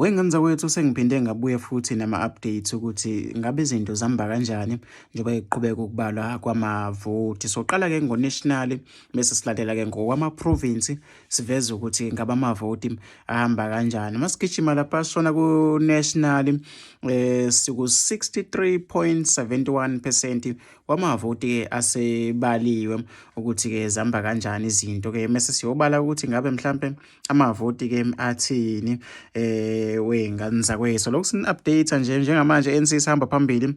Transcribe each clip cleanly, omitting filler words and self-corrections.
Wengane zakwethu sengiphinde ngabuye futhi nama-updates ukuthi ngabe izinto zihamba kanjani njengoba kuqhubeka ukubalwa kwamavoti. Soqala-ke ngo-national bese silandela-ke ngokwama-province siveze ukuthi ngabe amavoti ahamba kanjani. Masigijima lapha sishona ku-national siku-63.71% wamavoti-ke asebaliwe ukuthi-ke zihamba kanjani izinto-ke mese siyobala ukuthi ngabe mhlampe amavoti-ke athini wey'ngane zakwethu. Lokhu sini-update njengamanje ANC sihamba phambili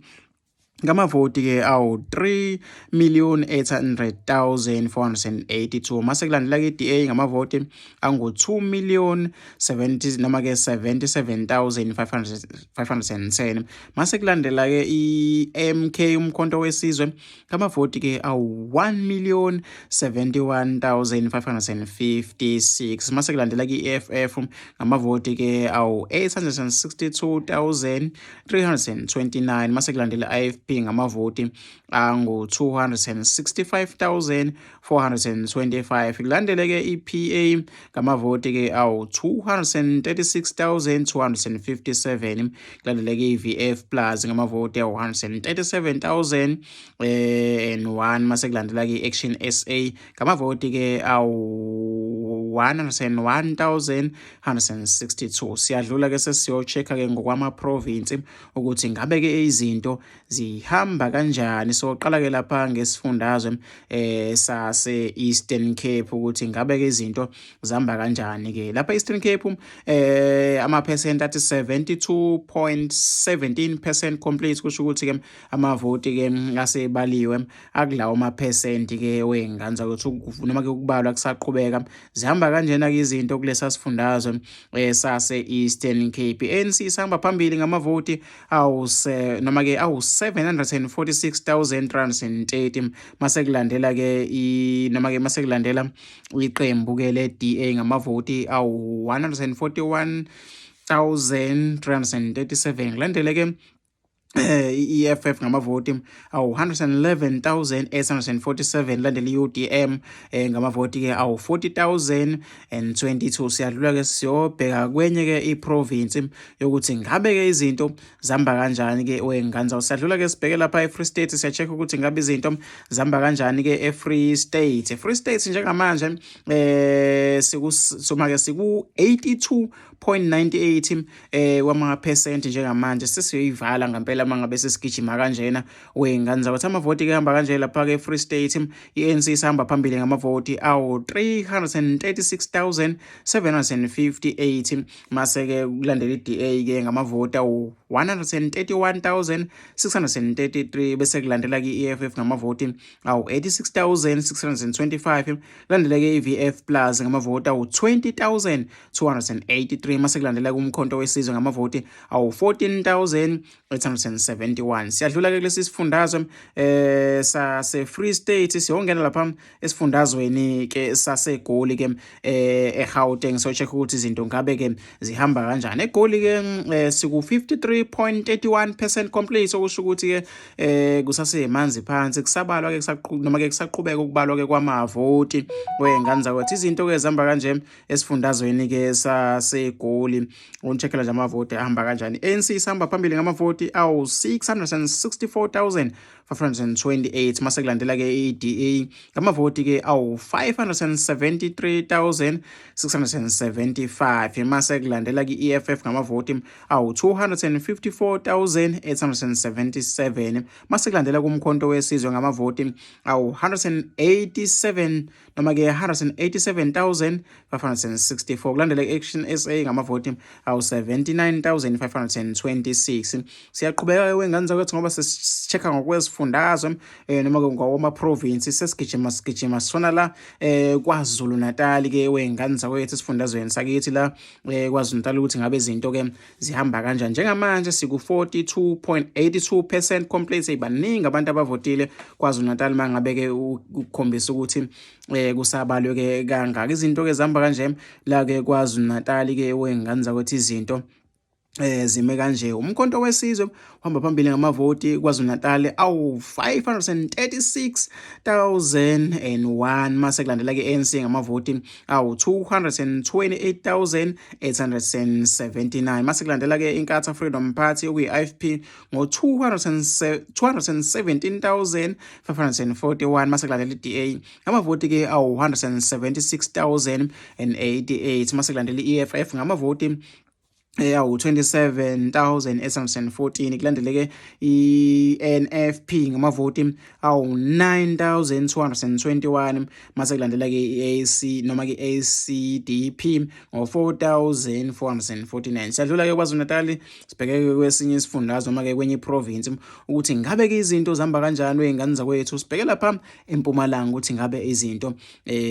ngamavoti-ke awu-3,800,482 mase kulandela-ke i-DA ngamavoti angu-2,070,000 noma-ke 77,510 mase kulandela-ke i-MK umkhonto wesizwe ngamavoti-ke awu-1,071,556 mase kulandela-ke i-EFF ngamavoti-ke awu-862,329 mase kulandela i-IFP ngamavoti angu-265,425 kulandele-ke i-PA ngamavoti-ke awu-236,257 kulandele-ke i-VF Plus ngamavoti awu-137,001 mase kulandela-ke i-Action SA ngamavoti-ke awu-101,162. Siyadlula-ke sesiyo-check-a-ke ngokwama-province ukuthi ngabe-ke izinto zihamba kanjani. Soqala-ke lapha ngesifundazwe sase-Eastern Cape ukuthi ngabe-ke izinto zihamba kanjani-ke. Lapha e-Eastern Cape amaphesenti athi 72.17% complete kusho ukuthi-ke amavoti-ke asebaliwe akulawo maphesenti-ke wey'ngane zakwethu noma-ke ukubalwa kusaqhubeka. Zihamba kanjena-ke izinto kulesa sifundazwe sase-Eastern Cape. ANC isihamba phambili ngamavoti noma-ke awu-746,330 mase kulandela-ke mase kulandela iqembu-ke le-DA ngamavoti awu-141,337 kulandele-ke i-EFF ngamavoti awu-111,847 landela i-UDM ngamavoti-ke awu-40,022. Siyadlula-ke siyobheka kwenye-ke i-province yokuthi ngabe-ke izinto zihamba kanjani-ke wey'ngane zawo. Siyadlula-ke sibheke lapha e-Free State siya-check ukuthi ngabe izinto zihamba kanjani-ke e-Free State. E-Free State njengamanje soma-ke siku-82.98 wamaphesenti njengamanje. Sesiyoyivala ngempela mangabe sesigijima kanjena wey'ngane zakwethu. Amavoti-ke ahamba kanje lapha-ke e-Free State. I-ANC isihamba phambili ngamavoti awu-336,758 mase-ke kulandela i-DA-ke ngamavoti awu-131,633 bese kulandela-ke i-EFF ngamavoti awu-86,625 kulandela-ke i-VF Plus ngamavoti awu-20,283 mase kulandela-ke umkhonto wesizwe ngamavoti awu-14,871. Siyadlula-ke kulesi sifundazwe sase-Free State siyongena lapha esifundazweni-ke saseGoli-ke eGauteng so-check ukuthi izinto ngabe-ke zihamba kanjani. eGoli-ke siku-53.31% complete okusho ukuthi-ke kusasemanzi phansi kusabalwa-ke noma-ke kusaqhubeka ukubalwa-ke kwamavoti wey'ngane zakwethu. Izinto-ke zihamba kanje esifundazweni-ke saseGoli. Ucheckela nje amavoti ahamba kanjani. ANC isihamba phambili ngamavoti awu-664,528 mase kulandela-ke i-DA ngamavoti-ke awu-574,675 mase kulandela-ke i-EFF ngamavoti awu-254,877 mase kulandela kumkhonto wesizwe ngamavoti awu-187 noma-ke 187,564 kulandela i-Action SA ngamavoti awu-79,526. Siyaqhubeka wey'ngane zakwethu ngoba sesi-check-a ngokwezifundazwe noma-ke ngokwama-province sigijima sishona la KwaZulu Natal-ke wey'ngane zakwethu esifundazweni sakithi la KwaZulu Natal ukuthi ngabe izinto-ke zihamba kanjani. Njengamanje siku-42.82% complete. Baningi abantu abavotile KwaZulu Natal mangabe-ke ukukhombisa ukuthi kusabalwe-ke kangaka. Izinto-ke zihamba kanje la-ke KwaZulu Natal-ke wey'ngane zakwethu izinto zime kanje. Umkhonto wesizwe uhamba phambili ngamavoti KwaZulu-Natal awu 536,001 mase kulandela ke ANC ngamavoti awu 228,879 mase kulandela ke Inkatha Freedom Party okuyi IFP ngo 217,541 mase kulandela iDA ngamavoti ke awu 176,088 mase kulandela iEFF ngamavoti awu 27,814 kulandeleke iNFP ngamavoti awu 9,221 mase kulandela ke iAC noma ke ACDP ngo 4,449. Siyadlula ke KwaZulu-Natal sibheke kwesinye isifundazwe noma ke kwenye province ukuthi ngabe ke izinto zihamba kanjani wezingane zakwethu. Sibheke lapha eMpumalanga ukuthi ngabe izinto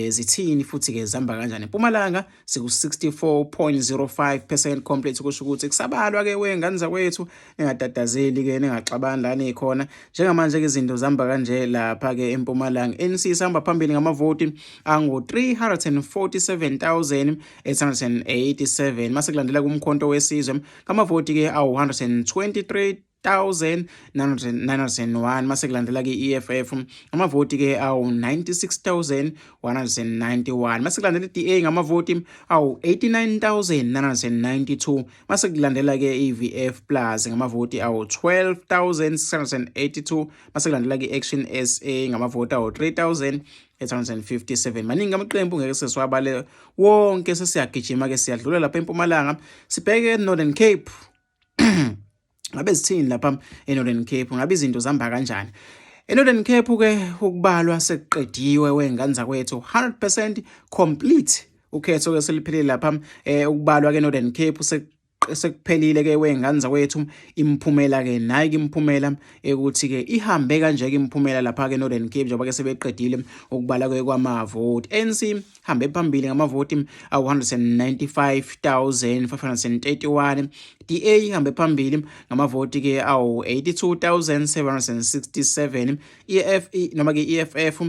zithini futhi ke zihamba kanjani. eMpumalanga siku 64.05% complete kusho ukuthi kusabalwa ke wezingane zakwethu engatatazeli ke nengaxabani la nikhona njengamanje ke izinto zihamba kanje lapha ke eMpumalanga. ANC sihamba phambili ngamavoti angu 347,887 mase kulandela kumkhonto wesizwe ngamavoti ke awu 123,901 mase kulandela ke EFF ngamavoti ke awu 96,191 mase kulandela iDA ngamavoti awu 89,992 mase kulandela ke iVF Plus ngamavoti awu 12,682 mase kulandela ke Action SA ngamavoti awu 3,857. Maningi amaqembu ngeke sesiwabale wonke sesiyagijima ke siyadlula lapha eMpumalanga sibheke Northern Cape. Ngabe zithini lapha eNorthern Cape ngabe izinto zihamba kanjani? eNorthern Cape ke ukubalwa sekuqediwe wezingane zakwethu 100% complete ukhetho ke seliphelile lapha ukubalwa ke Northern Cape sekuphelile ke wezingane zakwethu imphumela ke nayi ke imphumela ukuthi ke ihambe kanje ke imphumela lapha ke Northern Cape njengoba ke sebeqedile ukubala ke kwamavoti. ANC hambe phambili ngamavoti awu 195,531 DA hambe phambili ngamavoti ke awu 82,767 EFF noma ke EFF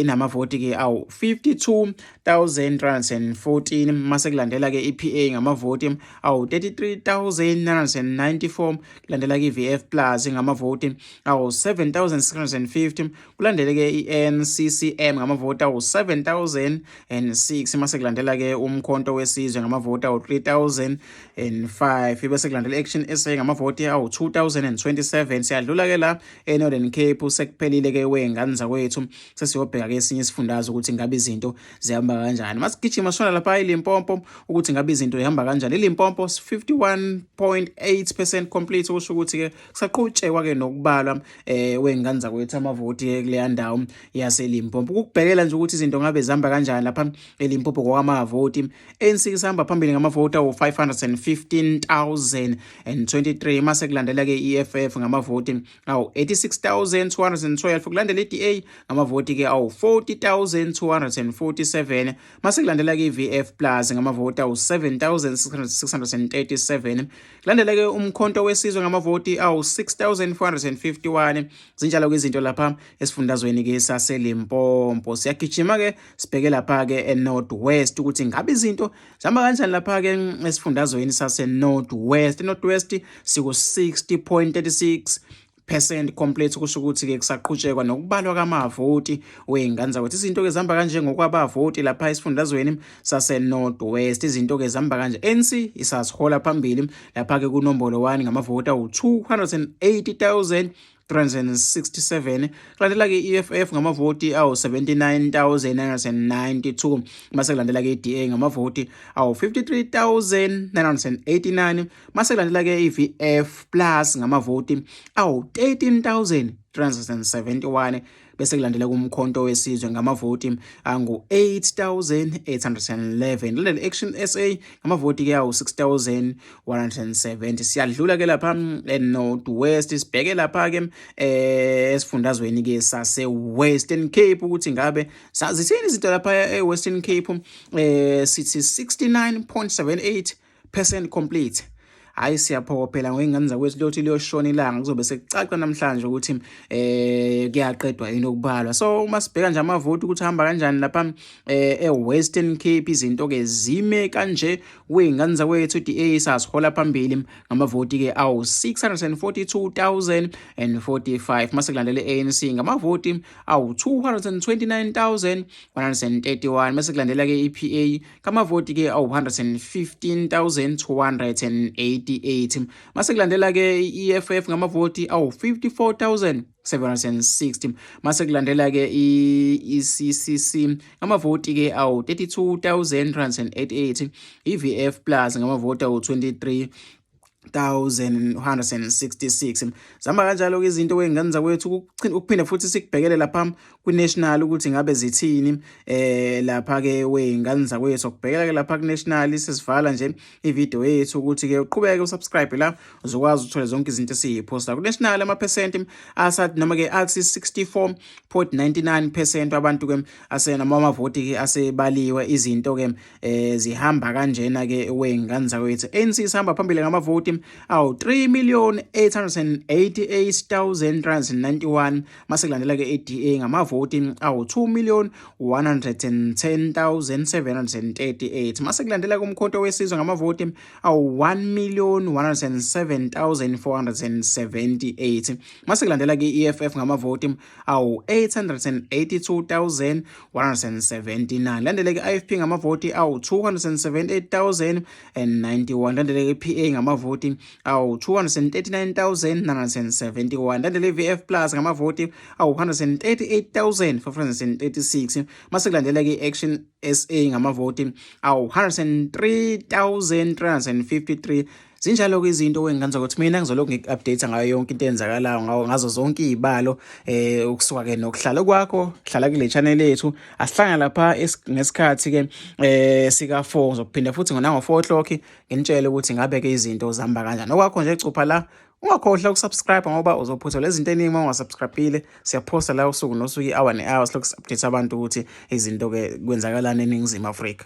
inamavoti ke awu 52,314 mase kulandela ke EPA ngamavoti awu 33,994 kulandela ke iVF Plus ngamavoti awu 7,650 kulandela ke iNCCM ngamavoti awu 7,006 mase kulandela ke umkhonto wesizwe ngamavoti awu 3,005 bese kulandela Action SA ngamavoti awu 2,027. Siyadlula ke la eNorthern Cape sekuphelile ke wezingane zakwethu sesiyobheka ke esinye isifundazwe ukuthi ngabe izinto zihamba kanjani. Masigijima sona lapha eLimpopo ukuthi ngabe izinto zihamba kanjani. eLimpopo 51.8% complete kusho ukuthi ke kusaqhutshekwa ke nokubalwa wezingane zakwethu amavoti ke kuleya ndawo yaseLimpopo. Ukubhekela nje ukuthi izinto ngabe zihamba kanjani lapha eLimpopo kwamavoti. ANC sihamba phambili ngamavoti awu 515,023 mase kulandela ke EFF ngamavoti awu 86,212 kulandela iDA ngamavoti ke awu 40,247 mase kulandela ke iVF Plus ngamavoti awu 7,637 kulandela ke umkhonto wesizwe ngamavoti awu 6,451. Zinjalo ke izinto lapha esifundazweni ke saseLimpopo. Siyagijima ke sibheke lapha ke eNorth West ukuthi ngabe izinto zihamba kanjani lapha ke esifundazweni saseNorth West. eNorth West siku 60.36% complete kusho ukuthi ke kusaqhutshekwa nokubalwa kwamavoti wezingane zakwethu. Izinto ke zihamba kanje ngokwabavoti lapha esifundazweni saseNorth West. Izinto ke zihamba kanje. ANC isasihola phambili lapha ke kunombolo 1 ngamavoti awu 280,367 kulandela ke EFF ngamavoti awu 79,992 mase kulandela ke iDA ngamavoti awu 53,989 mase kulandela ke iVF Plus ngamavoti awu 13,371 bese kulandela kumkhonto wesizwe ngamavoti angu 8,811 kulandela Action SA ngamavoti ke awu 6,170. Siyadlula ke lapha eNorth West sibheke lapha ke esifundazweni ke sase Western Cape ukuthi ngabe zithini izinto lapha eWestern Cape sithi 69.78% complete. hayi siyaphokophela ngoy'ngane zakwethu lothi liyoshona ilanga kuzobe sekucaca namhlanje ukuthi kuyaqedwa yini ukubalwa. So uma sibheka nje amavoti ukuthi ahamba kanjani lapha e-Western Cape izinto-ke zime kanje kwey'ngane zakwethu i-DA sasihola phambili ngamavoti-ke awu-642,045 mase kulandele i-ANC ngamavoti awu-229,131 mase kulandela-ke i-PA ngamavoti-ke awu-115,288 mase kulandela-ke i-EFF ngamavoti awu-54,760 mase kulandela-ke i-CCC ngamavoti-ke awu-32,388 i-VF Plus ngamavoti awu-23,166 zihamba kanjalo-ke izinto kwey'ngane zakwethu ukuphinde futhi sikubhekele lapha kwi-national ukuthi ngabe zithini lapha-ke wey'ngane zakwethu ukubhekela-ke lapha ku-national sesivala nje ividiyo yethu ukuthi-ke uqhubeke usubscribe la uzokwazi uthole zonke izinto esiyiphosta ku-national amaphesenti asathi noma-ke athi 64.99% abantu-ke amavoti-ke asebaliwe izinto-ke zihamba kanjena-ke wey'ngane zakwethu. ANC sihamba phambili ngamavoti awu-3,888,391 mase kulandela-ke i-DA ngamavoti awu-2,110,738 mase kulandela-ke umkhonto wesizwe ngamavoti awu-1,107,478 mase kulandela-ke i-EFF ngamavoti awu-882,179 landeleke i-IFP ngamavoti awu-278,091 landeleke i-PA ngamavoti awu-239,971 landele i-VF Plus ngamavoti awu-138,536 mase kulandela-ke i-Action SA ngamavoti awu-103,353 zinjalo-ke izinto wey'ngane zakwethu mina ngizolokhu ngiku-update ngayo yonke into eyenzakalayo ngazo zonke iy'balo ukusuka-ke nokuhlala kwakho hlala kule channel yethu asihlanga lapha ngesikhathi-ke sika-4 ngizophinda futhi nango-4 o'clock nginitshele ukuthi ngabe-ke izinto zihamba kanjani okwakho nje cupha la ungakhohlwa ukusubscribe ngoba uzophutha lezi zinto eningi uma ungasubscribile siyaphosta la usuku nosuku i-hour ne-hour silokhu si-update abantu ukuthi izinto-ke kwenzakalani eNingizimu Afrika.